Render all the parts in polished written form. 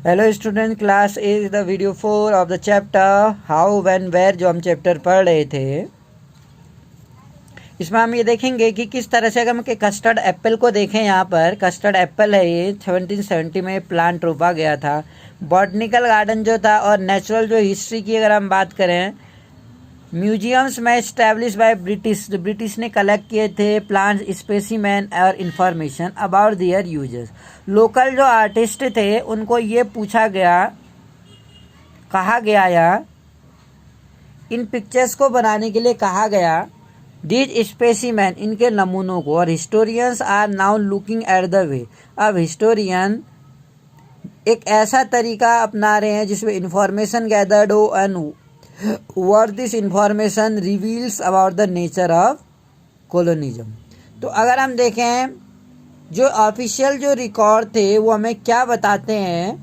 Hello student, class is the video 4 of the chapter how when where, जो हम chapter पढ़ रहे थे। इसमें हम ये देखेंगे कि किस तरह से, अगर हम कस्टर्ड एप्पल को देखें, यहाँ पर कस्टर्ड एप्पल है, ये 1770 में प्लांट रोपा गया था। बॉटनिकल गार्डन जो था और नेचुरल जो हिस्ट्री की अगर हम बात करें, म्यूजियम्स में इस्टेब्लिश बाय ब्रिटिश, जो ब्रिटिश ने कलेक्ट किए थे प्लांट स्पेसिमेन और information about their users. Local जो आर्टिस्ट थे उनको ये पूछा गया, कहा गया या इन पिक्चर्स को बनाने के लिए कहा गया दीज स्पेसिमेन, इनके नमूनों को। और historians are now looking at the way, अब हिस्टोरियन एक ऐसा तरीका अपना रहे हैं जिसमें इंफॉर्मेशन गैदर्ड हो and what this information reveals about the nature of colonialism। तो अगर हम देखें जो ऑफिशियल जो रिकॉर्ड थे वो हमें क्या बताते हैं,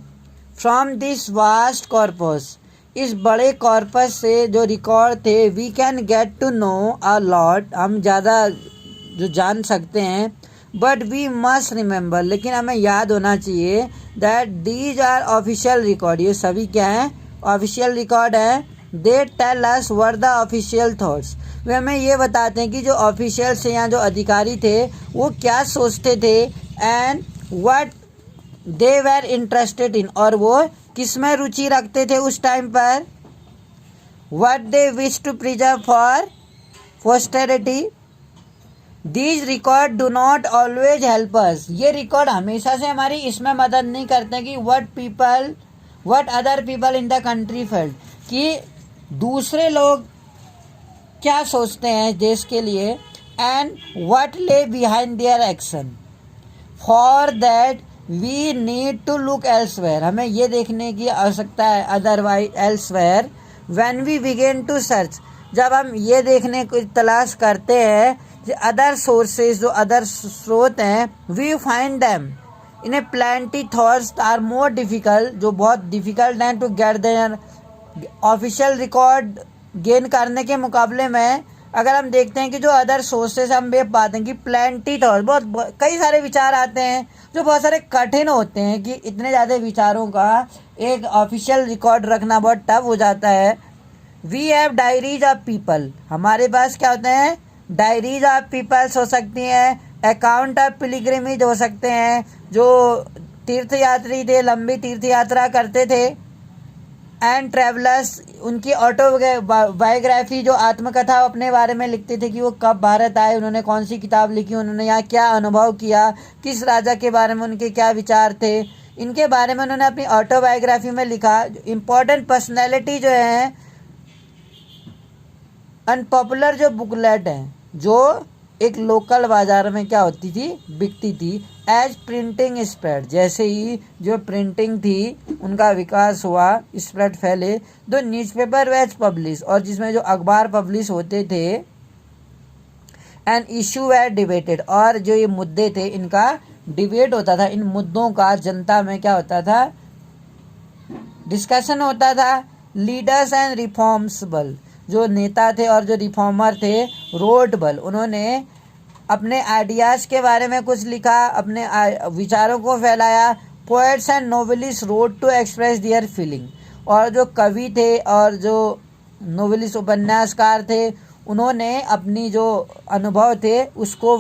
फ्रॉम दिस वास्ट कॉर्पस, इस बड़े कॉर्पस से जो रिकॉर्ड थे, we can get to know a lot, हम ज़्यादा जो जान सकते हैं। बट वी मस्ट रिमेंबर, लेकिन हमें याद होना चाहिए that these are official record, ये सभी क्या हैं, ऑफिशियल रिकॉर्ड है। They tell us what the official thoughts, वे हमें ये बताते हैं कि जो ऑफिशियल्स या जो अधिकारी थे वो क्या सोचते थे, and what they were interested in, और वो किस में रुचि रखते थे उस टाइम पर। What they wish to preserve for posterity. These record do not always help us, ये रिकॉर्ड हमेशा से हमारी इसमें मदद नहीं करते कि what other people in the country felt, कि दूसरे लोग क्या सोचते हैं देश के लिए, and what lay behind their action. For that we need to look elsewhere, हमें ये देखने की आवश्यकता है otherwise elsewhere. When we begin to search, जब हम ये देखने की तलाश करते हैं अदर सोर्सेज, जो अदर स्रोत हैं, we find them in a plenty thoughts are more difficult, जो बहुत डिफिकल्ट हैं to get their official record गेन करने के मुकाबले में। अगर हम देखते हैं कि जो अदर सोर्सेस हम ये पाते हैं कि प्लेंटी थॉट, बहुत कई सारे विचार आते हैं जो बहुत सारे कठिन होते हैं, कि इतने ज़्यादा विचारों का एक ऑफिशियल रिकॉर्ड रखना बहुत टफ हो जाता है। We have diaries of people, हमारे पास क्या होते हैं, डायरीज ऑफ पीपल्स हो सकती हैं, अकाउंट ऑफ पिलग्रिमेज हो सकते हैं, जो तीर्थयात्री थे, लंबी तीर्थ यात्रा करते थे, एंड ट्रेवलर्स, उनकी ऑटो बायोग्राफी, जो आत्मकथा अपने बारे में लिखते थे कि वो कब भारत आए, उन्होंने कौन सी किताब लिखी, उन्होंने यहाँ क्या अनुभव किया, किस राजा के बारे में उनके क्या विचार थे, इनके बारे में उन्होंने अपनी ऑटोबायोग्राफी में लिखा। इम्पोर्टेंट पर्सनैलिटी जो है, अनपॉपुलर जो बुकलेट है, जो एक लोकल बाजार में क्या होती थी, बिकती थी। एज प्रिंटिंग स्प्रेड, जैसे ही जो प्रिंटिंग थी उनका विकास हुआ, स्प्रेड फैले। दो न्यूज़पेपर वेज पब्लिश, और जिसमें जो अखबार पब्लिश होते थे, एंड इशू वेर डिबेटेड, और जो ये मुद्दे थे इनका डिबेट होता था, इन मुद्दों का जनता में क्या होता था, डिस्कशन होता था। लीडर्स एंड रिफॉर्म्सबल, जो नेता थे और जो रिफॉर्मर थे, रोडबल, उन्होंने अपने आइडियाज़ के बारे में कुछ लिखा, अपने विचारों को फैलाया। Poets and novelist wrote to express their feeling, और जो कवि थे और जो नोवेलिस्ट उपन्यासकार थे, उन्होंने अपनी जो अनुभव थे उसको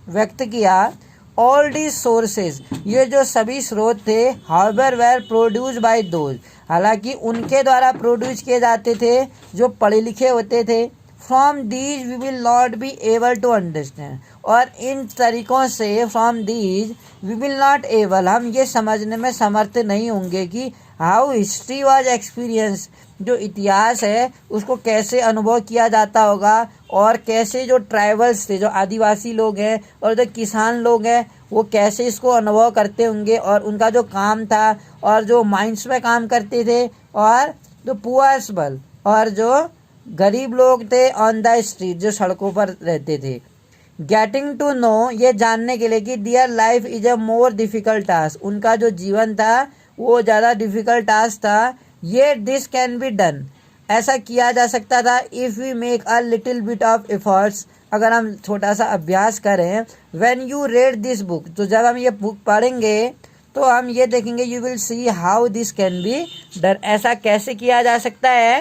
व्यक्त किया। ऑल दी सोर्सेज, ये जो सभी स्रोत थे, however were produce by those, हालांकि उनके द्वारा प्रोड्यूस किए जाते थे जो पढ़े लिखे होते थे। From these we will not be able to understand, और इन तरीक़ों से, from these we will not able, हम ये समझने में समर्थ नहीं होंगे कि हाउ हिस्ट्री वॉज एक्सपीरियंस, जो इतिहास है उसको कैसे अनुभव किया जाता होगा, और कैसे जो ट्राइबल्स थे, जो आदिवासी लोग हैं और जो किसान लोग हैं, वो कैसे इसको अनुभव करते होंगे, और उनका जो काम था, और जो माइंस में काम करते थे, और जो पुअर्सबल, और जो गरीब लोग थे, ऑन द स्ट्रीट, जो सड़कों पर रहते थे। गेटिंग टू नो, ये जानने के लिए कि their life is a more difficult task, उनका जो जीवन था वो ज़्यादा डिफ़िकल्ट टास्क था। ये दिस कैन बी डन, ऐसा किया जा सकता था, if we make a little bit of efforts, अगर हम छोटा सा अभ्यास करें। When you read this book, तो जब हम ये बुक पढ़ेंगे तो हम ये देखेंगे, you will see how this can be done, ऐसा कैसे किया जा सकता है।